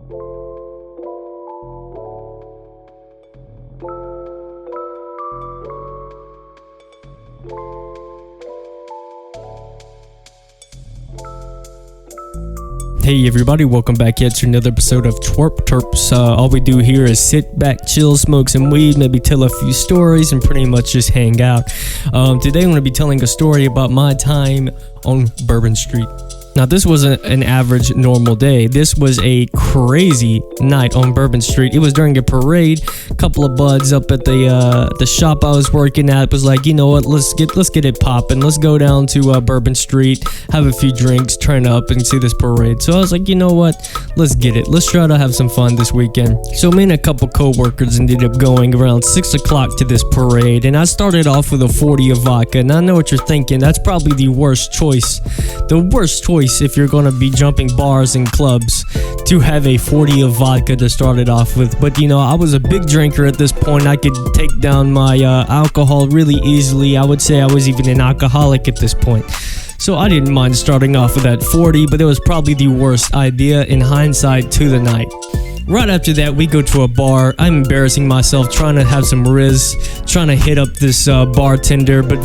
Hey everybody, welcome back yet to another episode of Twerp Terps. All we do here is sit back, chill, smoke some weed, maybe tell a few stories, and pretty much just hang out. Today I'm going to be telling a story about my time on Bourbon Street. Now, this wasn't an average normal day. This was a crazy night on Bourbon Street. It was during a parade. A couple of buds up at the shop I was working at was like, you know what, let's get it popping. Let's go down to Bourbon Street, have a few drinks, turn up, and see this parade. So I was like, you know what, let's get it. Let's try to have some fun this weekend. So me and a couple co-workers ended up going around 6 o'clock to this parade, and I started off with a 40 of vodka. And I know what you're thinking. That's probably the worst choice. The worst choice if you're gonna be jumping bars and clubs, to have a 40 of vodka to start it off with. But you know, I was a big drinker at this point. I could take down my alcohol really easily. I would say I was even an alcoholic at this point. So I didn't mind starting off with that 40, but it was probably the worst idea in hindsight to the night. Right after that, we go to a bar. I'm embarrassing myself trying to have some riz, trying to hit up this bartender, but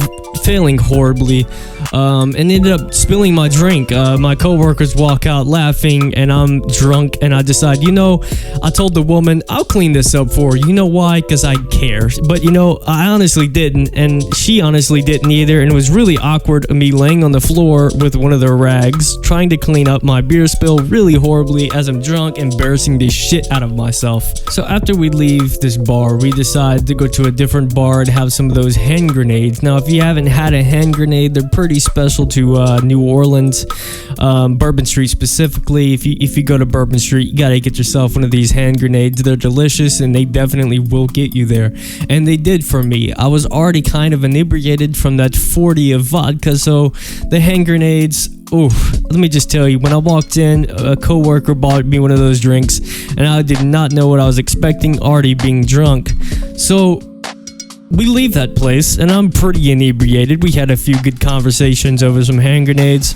failing horribly, and ended up spilling my drink. My coworkers walk out laughing, and I'm drunk, and I decide, you know, I told the woman, I'll clean this up for her. You know why? Because I care. But, you know, I honestly didn't, and she honestly didn't either, and it was really awkward of me laying on the floor with one of the rags, trying to clean up my beer spill really horribly as I'm drunk, embarrassing the shit out of myself. So after we leave this bar, we decide to go to a different bar and have some of those hand grenades. Now, if you haven't had a hand grenade, they're pretty special to New Orleans, Bourbon Street specifically. If you go to Bourbon Street, you gotta get yourself one of these hand grenades. They're delicious, and they definitely will get you there. And they did for me. I was already kind of inebriated from that 40 of vodka, so the hand grenades, oof, let me just tell you, when I walked in, a coworker bought me one of those drinks, and I did not know what I was expecting, already being drunk. So we leave that place, and I'm pretty inebriated. We had a few good conversations over some hand grenades.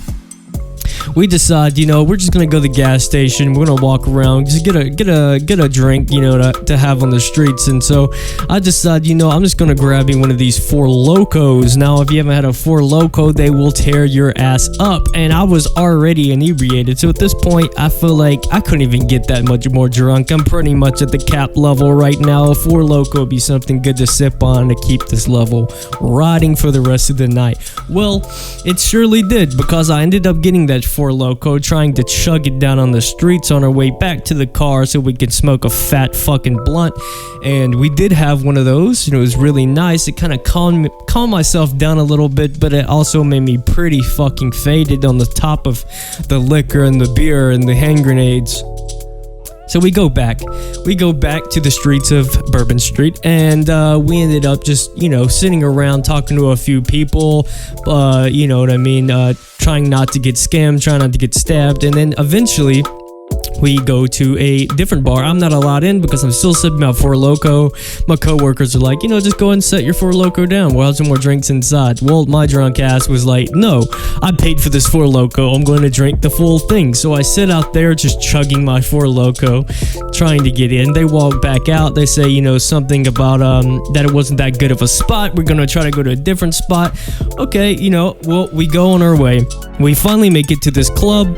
We decide, you know, we're just gonna go to the gas station. We're gonna walk around, just get a drink, you know, to have on the streets. And so I decide, you know, I'm just gonna grab me one of these Four Locos. Now, if you haven't had a Four Loco, they will tear your ass up. And I was already inebriated, so at this point, I feel like I couldn't even get that much more drunk. I'm pretty much at the cap level right now. A Four Loco would be something good to sip on to keep this level riding for the rest of the night. Well, it surely did, because I ended up getting that Four Loco, trying to chug it down on the streets on our way back to the car so we could smoke a fat fucking blunt. And we did have one of those, and it was really nice. It kind of calmed myself down a little bit, but it also made me pretty fucking faded on the top of the liquor and the beer and the hand grenades. So we go back to the streets of Bourbon Street, and we ended up just, you know, sitting around talking to a few people, you know what I mean, trying not to get scammed, trying not to get stabbed, and then eventually we go to a different bar. I'm not allowed in because I'm still sipping my Four Loco. My coworkers are like, you know, just go ahead and set your Four Loco down. We'll have some more drinks inside. Well, my drunk ass was like, no, I paid for this Four Loco. I'm going to drink the full thing. So I sit out there just chugging my Four Loco, trying to get in. They walk back out. They say, you know, something about that it wasn't that good of a spot. We're going to try to go to a different spot. Okay, you know, well, we go on our way. We finally make it to this club.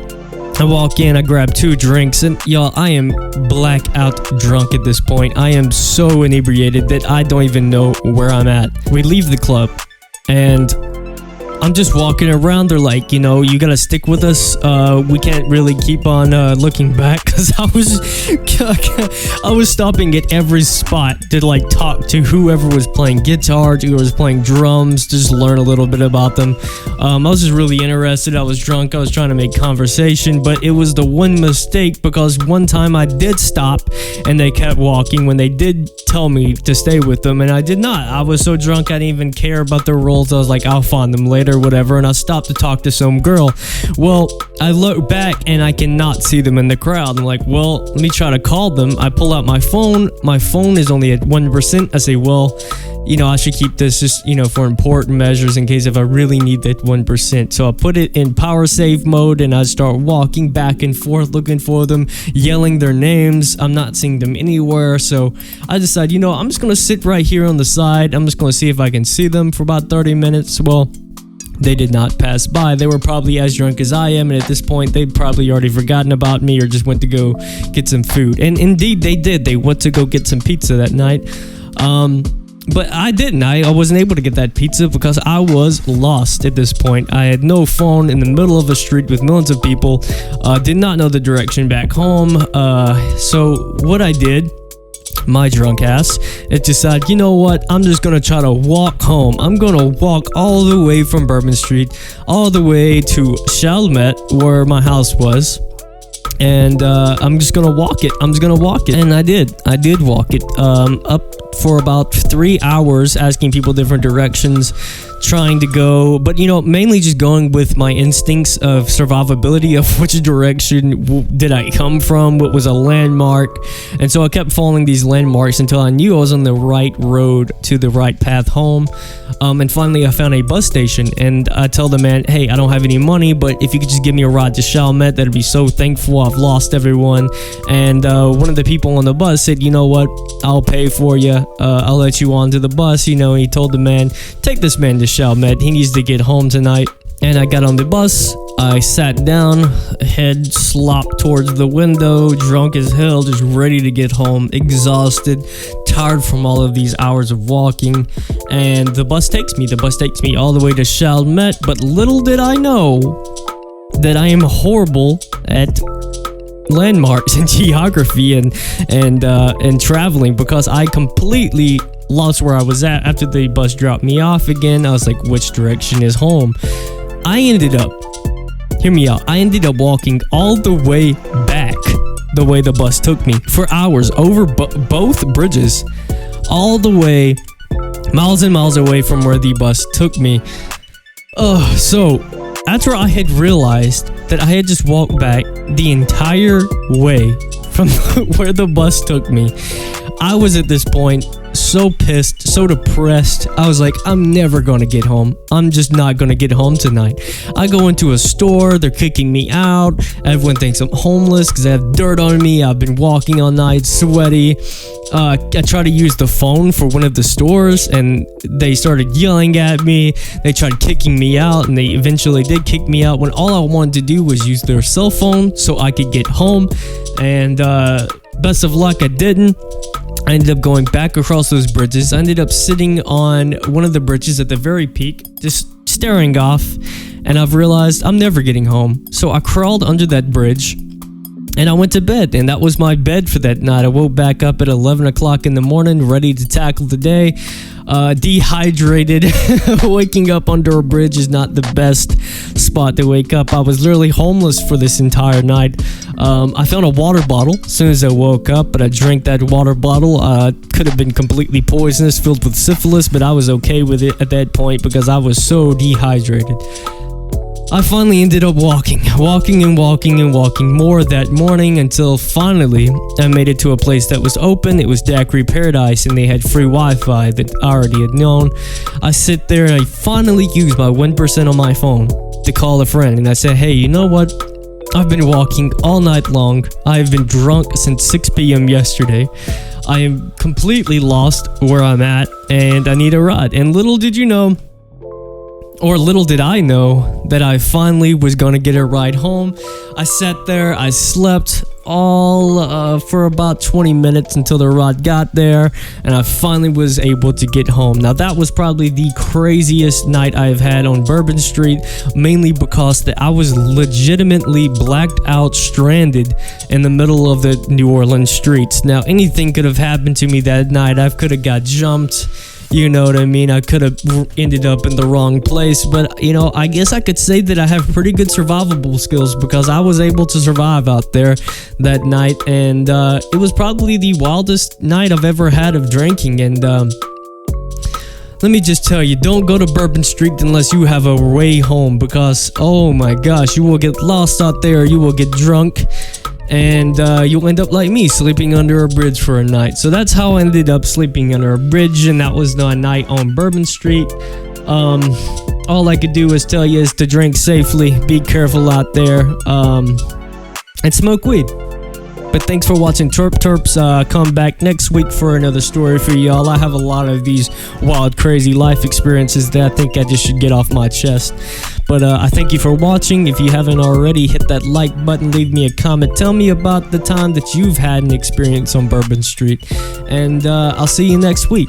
I walk in, I grab 2 drinks, and y'all, I am blackout drunk at this point. I am so inebriated that I don't even know where I'm at. We leave the club, and I'm just walking around. They're like, you know, you gotta stick with us. We can't really keep on looking back, because I was stopping at every spot to like talk to whoever was playing guitar, whoever was playing drums, to just learn a little bit about them. I was just really interested. I was drunk. I was trying to make conversation, but it was the one mistake, because one time I did stop and they kept walking when they did tell me to stay with them, and I did not. I was so drunk I didn't even care about their rules. I was like, I'll find them later. or whatever, and I stopped to talk to some girl. Well, I look back and I cannot see them in the crowd. I'm like, well, let me try to call them. I pull out my phone. My phone is only at 1%. I say, well, I should keep this just, for important measures in case if I really need that 1%. So I put it in power save mode and I start walking back and forth looking for them, yelling their names. I'm not seeing them anywhere. So I decide, I'm just going to sit right here on the side. I'm just going to see if I can see them for about 30 minutes. Well, they did not pass by. They were probably as drunk as I am, and at this point, they'd probably already forgotten about me or just went to go get some food. And indeed, they did. They went to go get some pizza that night. But I didn't. I wasn't able to get that pizza because I was lost at this point. I had no phone in the middle of a street with millions of people. Did not know the direction back home. So what I did, my drunk ass, it decided, you know what, I'm just gonna try to walk home. I'm gonna walk all the way from Bourbon Street all the way to Chalmette, where my house was. And I'm just gonna walk it. And I did walk it up for about 3 hours, asking people different directions, trying to go, but mainly just going with my instincts of survivability of which direction did I come from, what was a landmark. And so I kept following these landmarks until I knew I was on the right road to the right path home. And finally I found a bus station, and I tell the man, hey, I don't have any money, but if you could just give me a ride to Chalmette, that'd be so thankful. I've lost everyone. And one of the people on the bus said, you know what, I'll pay for you. I'll let you onto the bus. And he told the man, take this man to Chalmette. He needs to get home tonight. And I got on the bus. I sat down, head slopped towards the window, drunk as hell, just ready to get home, exhausted, tired from all of these hours of walking. And the bus takes me all the way to Chalmette. But little did I know that I am horrible at landmarks and geography and traveling, because I completely lost where I was at after the bus dropped me off again. I was like, which direction is home? Hear me out. I ended up walking all the way back the way the bus took me for hours over both bridges, all the way miles and miles away from where the bus took me. So after I had realized that I had just walked back the entire way from where the bus took me, I was at this point so pissed, so depressed. I was like, I'm never gonna get home. I'm just not gonna get home tonight. I go into a store, they're kicking me out. Everyone thinks I'm homeless because I have dirt on me. I've been walking all night, sweaty. I tried to use the phone for one of the stores, and they started yelling at me. They tried kicking me out, and they eventually did kick me out when all I wanted to do was use their cell phone so I could get home. And best of luck, I didn't. I ended up going back across those bridges. I ended up sitting on one of the bridges at the very peak, just staring off, and I've realized I'm never getting home. So I crawled under that bridge and I went to bed, and that was my bed for that night. I woke back up at 11 o'clock in the morning, ready to tackle the day. Dehydrated. Waking up under a bridge is not the best spot to wake up. I was literally homeless for this entire night. I found a water bottle as soon as I woke up, but I drank that water bottle. Could have been completely poisonous, filled with syphilis, but I was okay with it at that point because I was so dehydrated. I finally ended up walking more that morning until finally I made it to a place that was open. It was Daiquiri Paradise, and they had free Wi-Fi that I already had known. I sit there and I finally used my 1% on my phone to call a friend, and I said, hey, you know what? I've been walking all night long. I've been drunk since 6 p.m. yesterday. I am completely lost where I'm at, and I need a ride. And little did you know, or little did I know, that I finally was going to get a ride home. I sat there, I slept all for about 20 minutes until the ride got there, and I finally was able to get home. Now that was probably the craziest night I've had on Bourbon Street, mainly because that I was legitimately blacked out, stranded in the middle of the New Orleans streets. Now anything could have happened to me that night. I could have got jumped. You know what I mean? I could have ended up in the wrong place, but I guess I could say that I have pretty good survivable skills because I was able to survive out there that night, and it was probably the wildest night I've ever had of drinking. And let me just tell you, don't go to Bourbon Street unless you have a way home, because oh my gosh, you will get lost out there, you will get drunk, and you'll end up like me, sleeping under a bridge for a night. So that's how I ended up sleeping under a bridge, and that was the night on Bourbon Street. All I could do is tell you is to drink safely, be careful out there, and smoke weed. But thanks for watching Twerp Terps. Come back next week for another story for y'all. I have a lot of these wild, crazy life experiences that I think I just should get off my chest. But I thank you for watching. If you haven't already, hit that like button, leave me a comment. Tell me about the time that you've had an experience on Bourbon Street. And I'll see you next week.